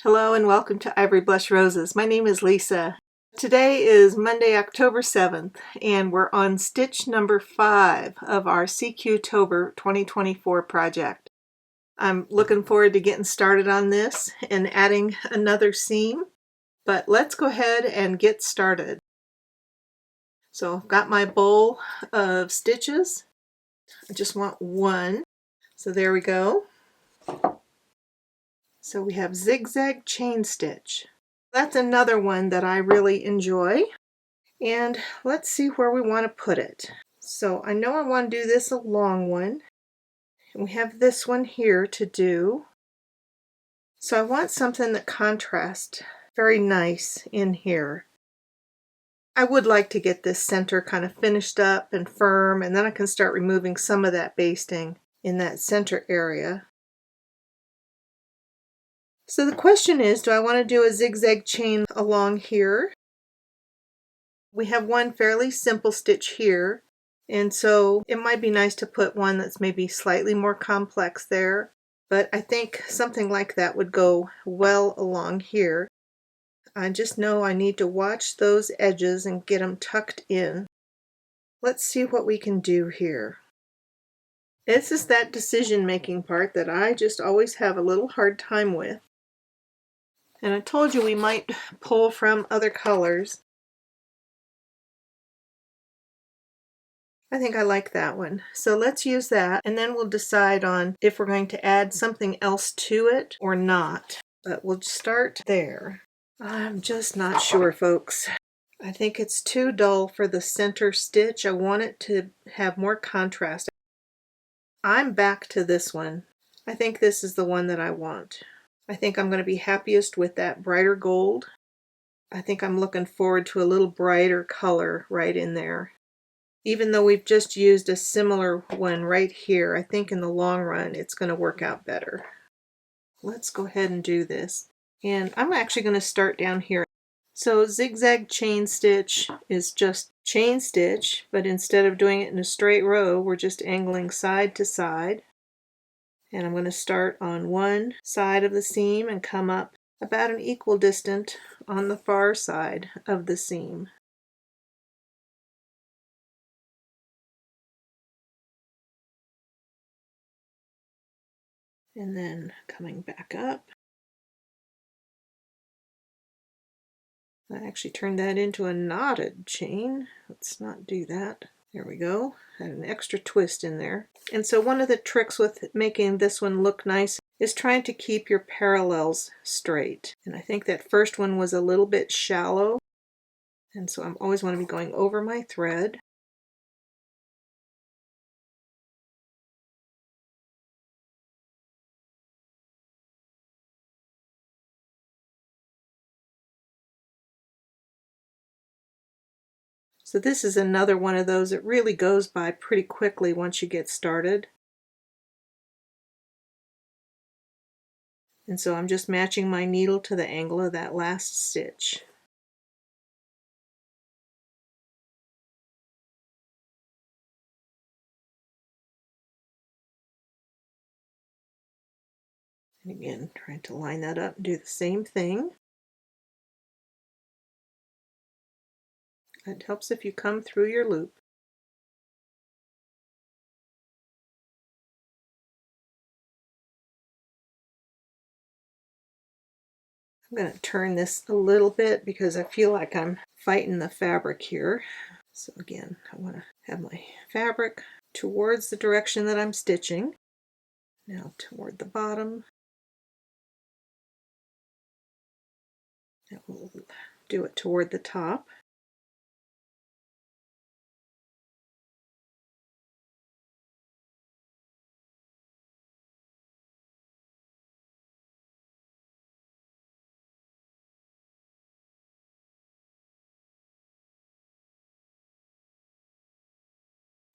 Hello and welcome to Ivory Blush Roses. My name is Lisa. Today is Monday, October 7th, and we're on stitch number 5 of our CQ-tober 2024 project. I'm looking forward to getting started on this and adding another seam, but let's go ahead and get started. So I've got my bowl of stitches. I just want one. So there we go. So we have zigzag chain stitch. That's another one that I really enjoy. And let's see where we want to put it. So I know I want to do this a long one. And we have this one here to do. So I want something that contrasts very nice in here. I would like to get this center kind of finished up and firm, and then I can start removing some of that basting in that center area. So the question is, do I want to do a zigzag chain along here? We have one fairly simple stitch here, and so it might be nice to put one that's maybe slightly more complex there, but I think something like that would go well along here. I just know I need to watch those edges and get them tucked in. Let's see what we can do here. This is that decision-making part that I just always have a little hard time with. And I told you we might pull from other colors. I think I like that one. So let's use that, and then we'll decide on if we're going to add something else to it or not. But we'll start there. I'm just not sure, folks. I think it's too dull for the center stitch. I want it to have more contrast. I'm back to this one. I think this is the one that I want. I think I'm going to be happiest with that brighter gold. I think I'm looking forward to a little brighter color right in there. Even though we've just used a similar one right here, I think in the long run it's going to work out better. Let's go ahead and do this. And I'm actually going to start down here. So zigzag chain stitch is just chain stitch, but instead of doing it in a straight row, we're just angling side to side. And I'm going to start on one side of the seam and come up about an equal distance on the far side of the seam. And then coming back up. I actually turned that into a knotted chain. Let's not do that. There we go. Had an extra twist in there. And so one of the tricks with making this one look nice is trying to keep your parallels straight. And I think that first one was a little bit shallow. And so I always want to be going over my thread. So this is another one of those that really goes by pretty quickly once you get started. And so I'm just matching my needle to the angle of that last stitch. And again, trying to line that up and do the same thing. It helps if you come through your loop. I'm going to turn this a little bit because I feel like I'm fighting the fabric here. So again, I want to have my fabric towards the direction that I'm stitching. Now toward the bottom. And we'll do it toward the top.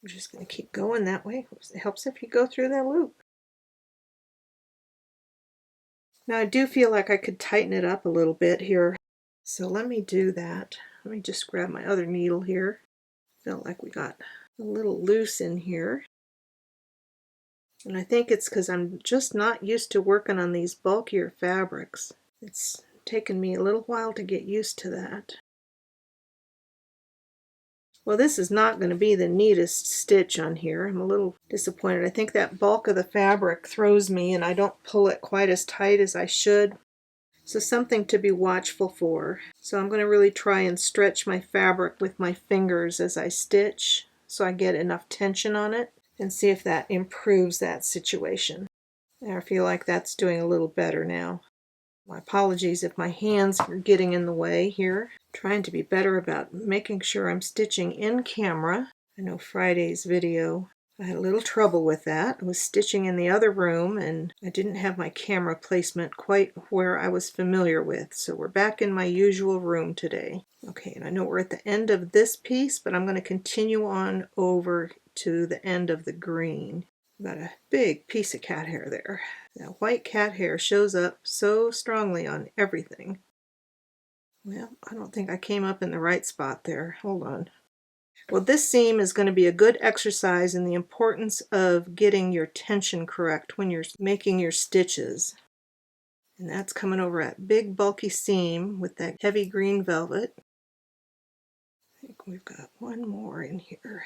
I'm just going to keep going that way. It helps if you go through that loop. Now I do feel like I could tighten it up a little bit here. So let me do that. Let me just grab my other needle here. Felt like we got a little loose in here. And I think it's because I'm just not used to working on these bulkier fabrics. It's taken me a little while to get used to that. Well, this is not going to be the neatest stitch on here. I'm a little disappointed. I think that bulk of the fabric throws me and I don't pull it quite as tight as I should. So something to be watchful for. So I'm going to really try and stretch my fabric with my fingers as I stitch so I get enough tension on it and see if that improves that situation. I feel like that's doing a little better now. My apologies if my hands are getting in the way here. Trying to be better about making sure I'm stitching in camera. I know Friday's video, I had a little trouble with that. I was stitching in the other room and I didn't have my camera placement quite where I was familiar with. So we're back in my usual room today. Okay, and I know we're at the end of this piece, but I'm going to continue on over to the end of the green. Got a big piece of cat hair there. That white cat hair shows up so strongly on everything. Well, I don't think I came up in the right spot there. Hold on. Well, this seam is going to be a good exercise in the importance of getting your tension correct when you're making your stitches. And that's coming over that big bulky seam with that heavy green velvet. I think we've got one more in here.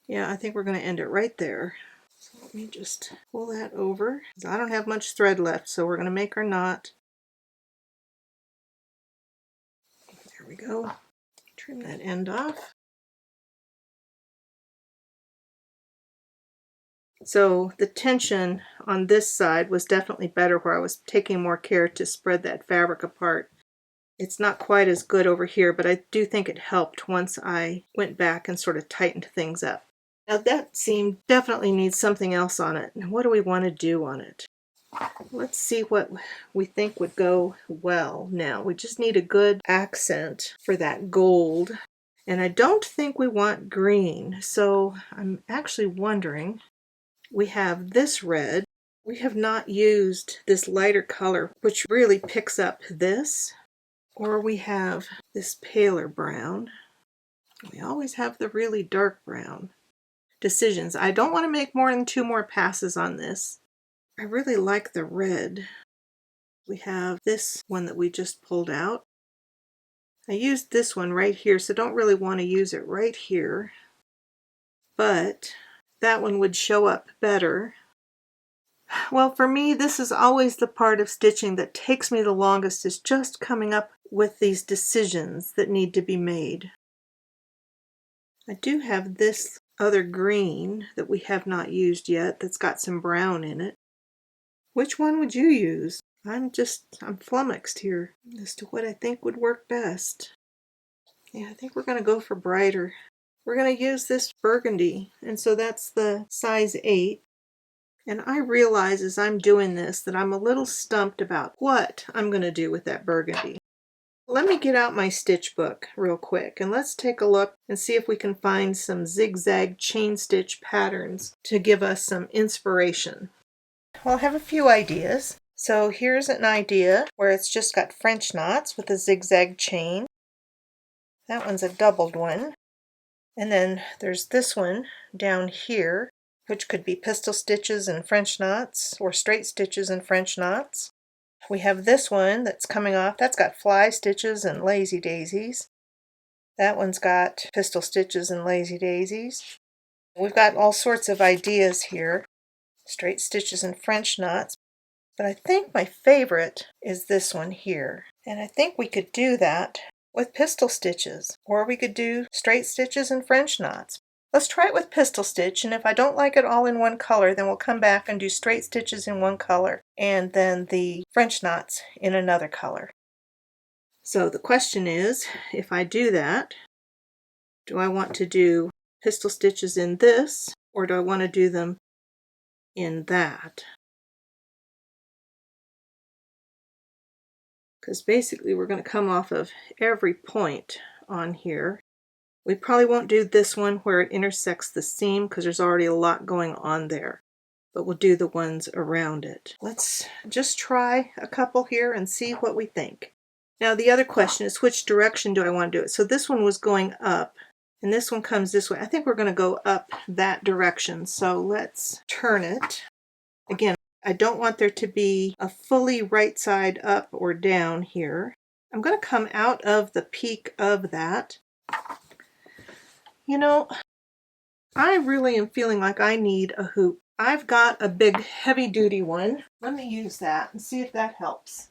Yeah, I think we're going to end it right there. So let me just pull that over. I don't have much thread left, so we're going to make our knot. There we go. Trim that end off. So the tension on this side was definitely better where I was taking more care to spread that fabric apart. It's not quite as good over here, but I do think it helped once I went back and sort of tightened things up. Now that seam definitely needs something else on it. What do we want to do on it? Let's see what we think would go well now. We just need a good accent for that gold. And I don't think we want green, so I'm actually wondering, we have this red. We have not used this lighter color, which really picks up this. Or we have this paler brown. We always have the really dark brown. Decisions. I don't want to make more than 2 more passes on this. I really like the red. We have this one that we just pulled out. I used this one right here, so don't really want to use it right here. But that one would show up better. Well, for me, this is always the part of stitching that takes me the longest, is just coming up with these decisions that need to be made. I do have this other green that we have not used yet that's got some brown in it. Which one would you use? I'm flummoxed here as to what I think would work best. Yeah, I think we're going to go for brighter. We're going to use this burgundy, and so that's the size 8. And I realize as I'm doing this that I'm a little stumped about what I'm going to do with that burgundy. Let me get out my stitch book real quick and let's take a look and see if we can find some zigzag chain stitch patterns to give us some inspiration. Well, I have a few ideas. So here's an idea where it's just got French knots with a zigzag chain. That one's a doubled one. And then there's this one down here, which could be pistil stitches and French knots, or straight stitches and French knots. We have this one that's coming off. That's got fly stitches and lazy daisies. That one's got pistil stitches and lazy daisies. We've got all sorts of ideas here. Straight stitches and French knots. But I think my favorite is this one here. And I think we could do that with pistil stitches. Or we could do straight stitches and French knots. Let's try it with pistil stitch, and if I don't like it all in one color, then we'll come back and do straight stitches in one color, and then the French knots in another color. So the question is, if I do that, do I want to do pistil stitches in this, or do I want to do them in that? Because basically we're going to come off of every point on here. We probably won't do this one where it intersects the seam because there's already a lot going on there, but we'll do the ones around it. Let's just try a couple here and see what we think. Now the other question is, which direction do I want to do it? So this one was going up and this one comes this way. I think we're going to go up that direction, so let's turn it. Again, I don't want there to be a fully right side up or down here. I'm going to come out of the peak of that. You know, I really am feeling like I need a hoop. I've got a big heavy duty one. Let me use that and see if that helps.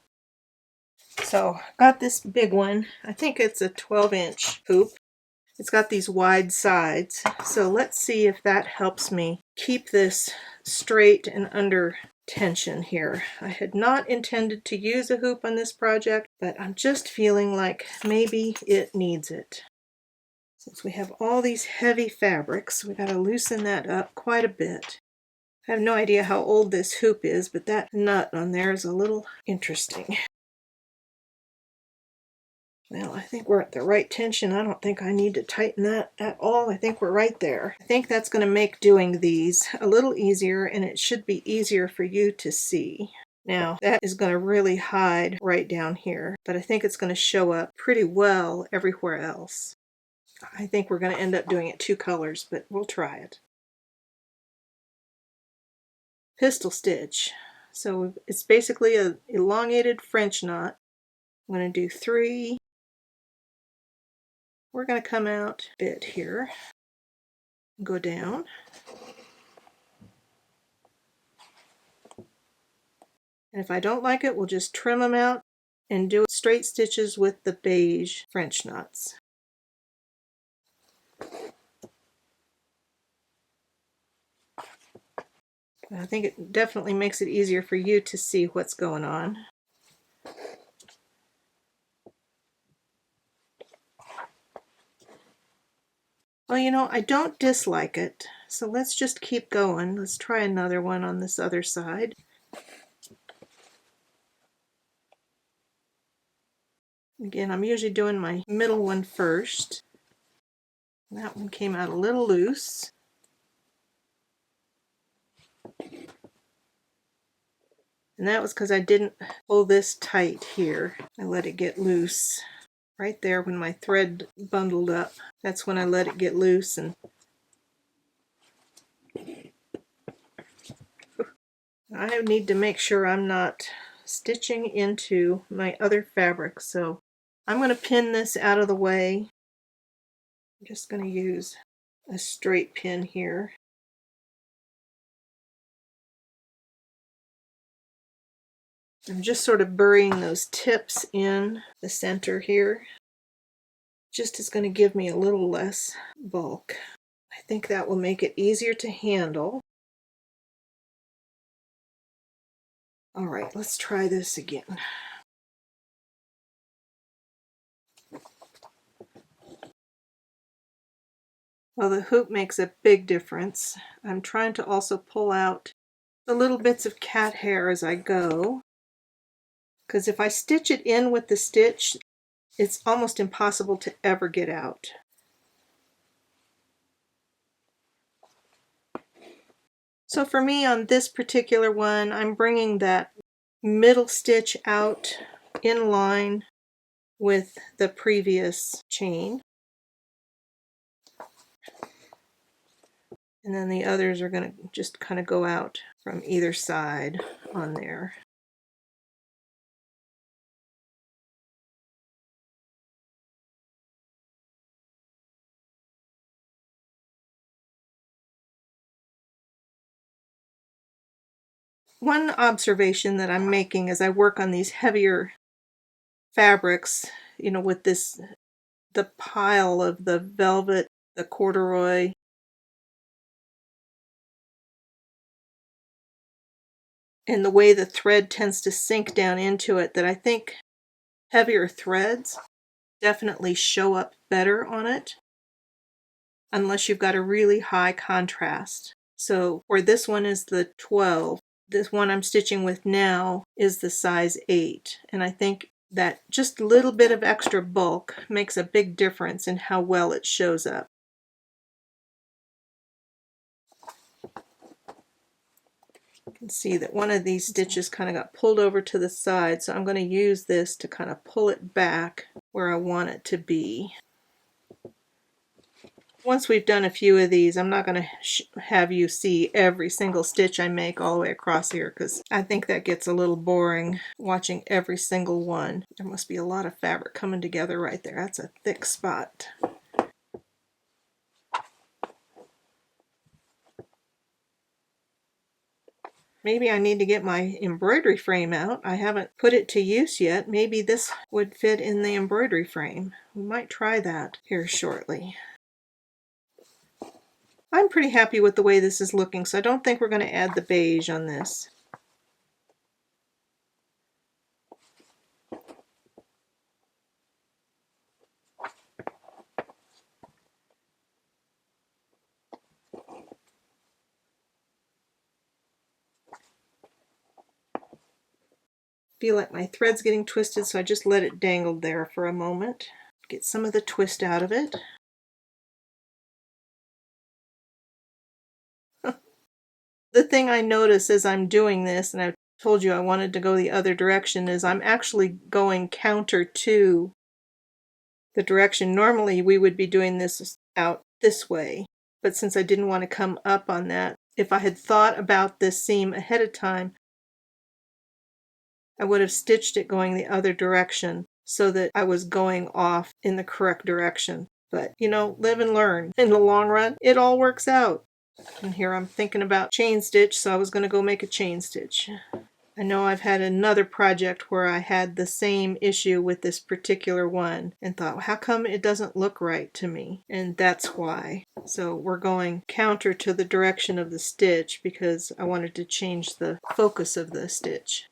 So got this big one. I think it's a 12-inch hoop. It's got these wide sides. So let's see if that helps me keep this straight and under tension here. I had not intended to use a hoop on this project, but I'm just feeling like maybe it needs it. Since we have all these heavy fabrics, we got to loosen that up quite a bit. I have no idea how old this hoop is, but that nut on there is a little interesting. Well, I think we're at the right tension. I don't think I need to tighten that at all. I think we're right there. I think that's going to make doing these a little easier, and it should be easier for you to see. Now, that is going to really hide right down here, but I think it's going to show up pretty well everywhere else. I think we're going to end up doing it 2 colors, but we'll try it. Pistil stitch. So it's basically an elongated French knot. I'm going to do 3. We're going to come out a bit here, go down. And if I don't like it, we'll just trim them out and do straight stitches with the beige French knots. I think it definitely makes it easier for you to see what's going on. Well, you know, I don't dislike it, so let's just keep going. Let's try another one on this other side. Again, I'm usually doing my middle one first. That one came out a little loose. And that was because I didn't pull this tight here. I let it get loose. Right there when my thread bundled up. That's when I let it get loose. And I need to make sure I'm not stitching into my other fabric. So I'm going to pin this out of the way. I'm just going to use a straight pin here. I'm just sort of burying those tips in the center here. Just is going to give me a little less bulk. I think that will make it easier to handle. All right, let's try this again. Well, the hoop makes a big difference. I'm trying to also pull out the little bits of cat hair as I go, because if I stitch it in with the stitch, it's almost impossible to ever get out. So for me on this particular one, I'm bringing that middle stitch out in line with the previous chain. And then the others are going to just kind of go out from either side on there. One observation that I'm making as I work on these heavier fabrics, you know, with this, the pile of the velvet, the corduroy, and the way the thread tends to sink down into it, that I think heavier threads definitely show up better on it, unless you've got a really high contrast. So where this one is the 12, this one I'm stitching with now is the size 8, and I think that just a little bit of extra bulk makes a big difference in how well it shows up. You can see that one of these stitches kind of got pulled over to the side, so I'm going to use this to kind of pull it back where I want it to be. Once we've done a few of these, I'm not going to have you see every single stitch I make all the way across here, because I think that gets a little boring watching every single one. There must be a lot of fabric coming together right there. That's a thick spot. Maybe I need to get my embroidery frame out. I haven't put it to use yet. Maybe this would fit in the embroidery frame. We might try that here shortly. I'm pretty happy with the way this is looking, so I don't think we're going to add the beige on this. Feel like my thread's getting twisted, so I just let it dangle there for a moment. Get some of the twist out of it. The thing I notice as I'm doing this, and I told you I wanted to go the other direction, is I'm actually going counter to the direction. Normally we would be doing this out this way, but since I didn't want to come up on that, if I had thought about this seam ahead of time, I would have stitched it going the other direction so that I was going off in the correct direction. But, you know, live and learn. In the long run, it all works out. And here I'm thinking about chain stitch, so I was going to go make a chain stitch. I know I've had another project where I had the same issue with this particular one and thought, well, how come it doesn't look right to me? And that's why. So we're going counter to the direction of the stitch because I wanted to change the focus of the stitch.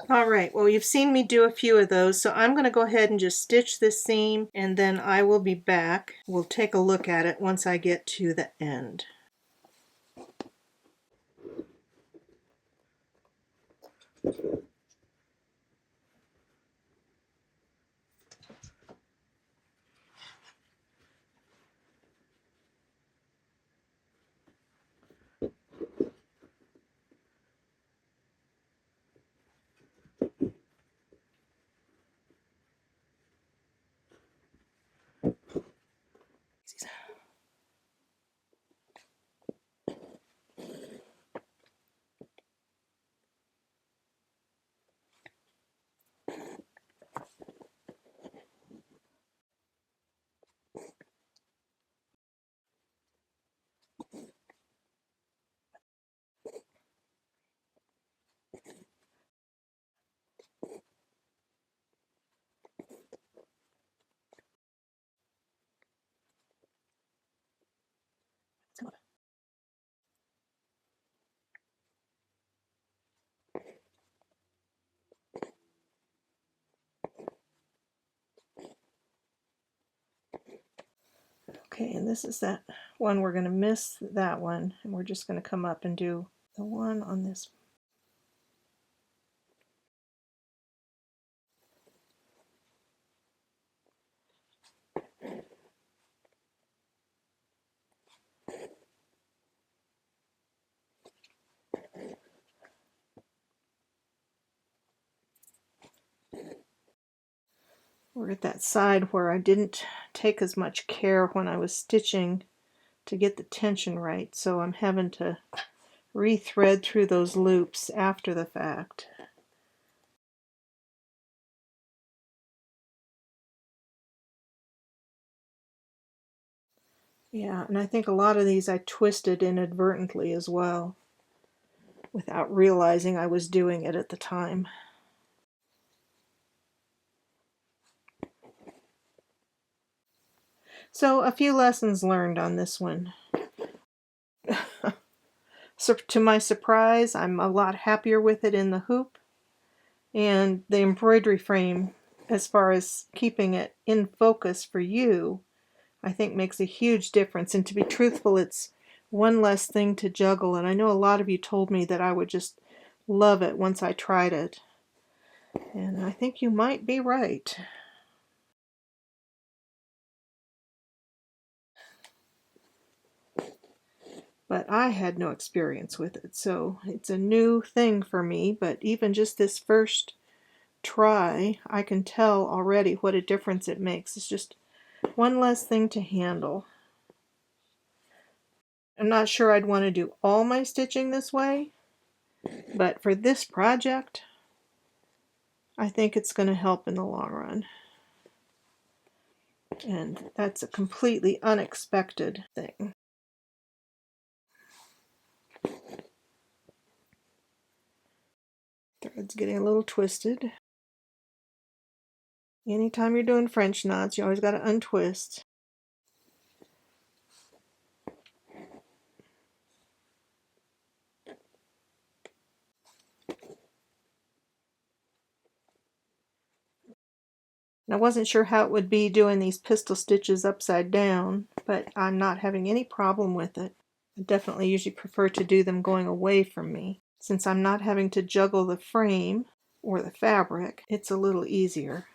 Alright, well, you've seen me do a few of those, so I'm going to go ahead and just stitch this seam, and then I will be back. We'll take a look at it once I get to the end. Okay, and this is that one. We're going to miss that one, and we're just going to come up and do the one on this. We're at that side where I didn't take as much care when I was stitching to get the tension right, so I'm having to re-thread through those loops after the fact. Yeah, and I think a lot of these I twisted inadvertently as well, without realizing I was doing it at the time. So a few lessons learned on this one. So to my surprise, I'm a lot happier with it in the hoop, and the embroidery frame, as far as keeping it in focus for you, I think makes a huge difference. And to be truthful, it's one less thing to juggle, and I know a lot of you told me that I would just love it once I tried it, and I think you might be right. But I had no experience with it, so it's a new thing for me. But even just this first try, I can tell already what a difference it makes. It's just one less thing to handle. I'm not sure I'd want to do all my stitching this way, but for this project, I think it's going to help in the long run. And that's a completely unexpected thing. Thread's getting a little twisted. Anytime you're doing French knots, you always got to untwist. And I wasn't sure how it would be doing these pistol stitches upside down, but I'm not having any problem with it. I definitely usually prefer to do them going away from me. Since I'm not having to juggle the frame or the fabric, it's a little easier.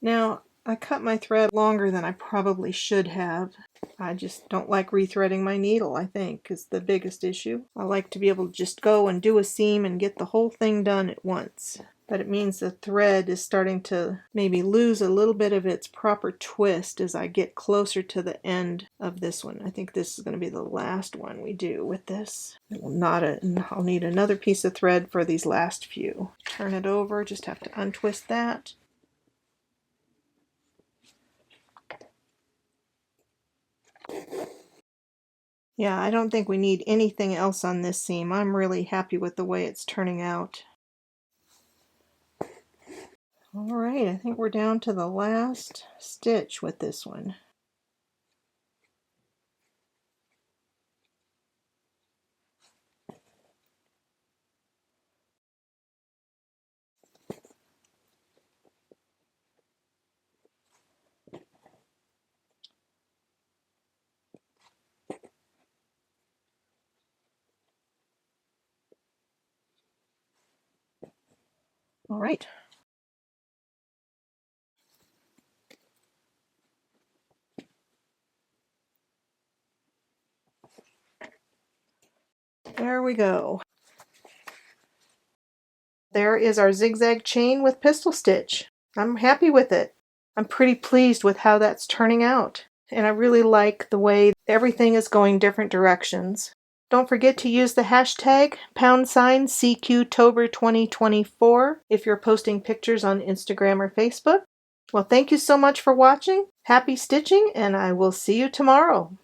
Now, I cut my thread longer than I probably should have. I just don't like rethreading my needle, I think, is the biggest issue. I like to be able to just go and do a seam and get the whole thing done at once. But it means the thread is starting to maybe lose a little bit of its proper twist as I get closer to the end of this one. I think this is going to be the last one we do with this. It will knot it, and I'll need another piece of thread for these last few. Turn it over, just have to untwist that. Yeah, I don't think we need anything else on this seam. I'm really happy with the way it's turning out. Alright, I think we're down to the last stitch with this one. Alright. There we go. There is our zigzag chain with pistol stitch. I'm happy with it. I'm pretty pleased with how that's turning out. And I really like the way everything is going different directions. Don't forget to use the hashtag #CQtober 2024 if you're posting pictures on Instagram or Facebook. Well, thank you so much for watching. Happy stitching, and I will see you tomorrow.